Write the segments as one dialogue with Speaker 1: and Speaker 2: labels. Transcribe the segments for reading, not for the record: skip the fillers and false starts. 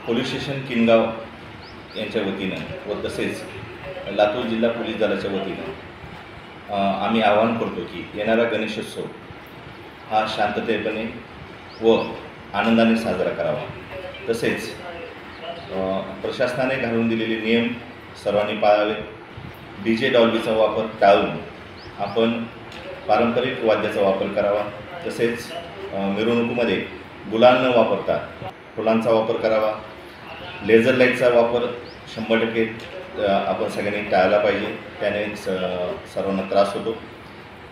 Speaker 1: Police station Kingaon यांच्या वतीनं व तसेच लातूर जिल्हा पोलीस दलाच्या वतीनं आम्ही आवाहन करतो की येणारा गणेशोत्सव हा शांततेपणे व आनंदाने साजरा करावा। तसेच प्रशासनाने घालून दिलेले नियम सर्वांनी पाळावेत। डीजे डॉल्बीचा वापर टाळून आपण पारंपरिक वाद्याचा वापर करावा। तसेच मिरवणुकीमध्ये गुलाल न वापरता फुलांचा वापर करावा। लेझर लाईटचा वापर 100% आपण सगळ्यांनी टाळला पाहिजे, त्याने सर्वांना त्रास होतो।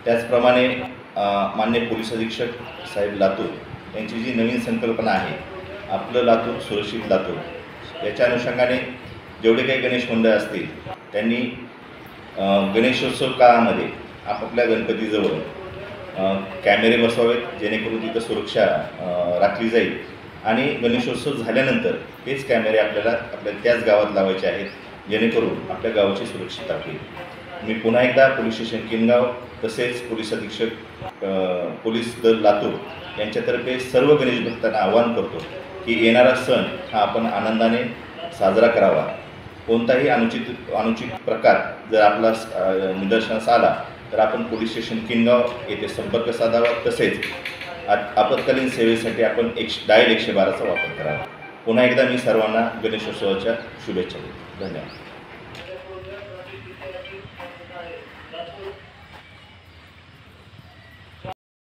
Speaker 1: त्याचप्रमाणे माननीय पोलीस अधीक्षक साहेब लातूर यांची जी नवीन संकल्पना आहे आपलं लातूर सुरक्षित लातूर, याच्या अनुषंगाने जेवढे काही गणेश मंडळ असतील त्यांनी गणेशोत्सव काळामध्ये आपापल्या गणपतीजवळ कॅमेरे बसवावेत, जेणेकरून तिथं सुरक्षा राखली जाईल। आणि गणेशोत्सव झाल्यानंतर तेच कॅमेरे आपल्या त्याच गावात लावायचे आहेत, जेणेकरून आपल्या गावाची सुरक्षितता होईल। मी पुन्हा एकदा पोलीस स्टेशन किनगाव तसेच पोलीस अधीक्षक पोलीस दल लातूर यांच्यातर्फे सर्व गणेश भक्तांना आवाहन करतो की येणारा सण हा आपण आनंदाने साजरा करावा। कोणताही अनुचित प्रकार जर आपला निदर्शनास आला तर आपण पोलीस स्टेशन किनगाव येथे संपर्क साधावा। तसेच आपत्कालीन सेवेसाठी आपण डायल 112चा वापर करावा। पुन्हा एकदा मी सर्वांना गणेशोत्सवाच्या शुभेच्छा देतो। धन्यवाद।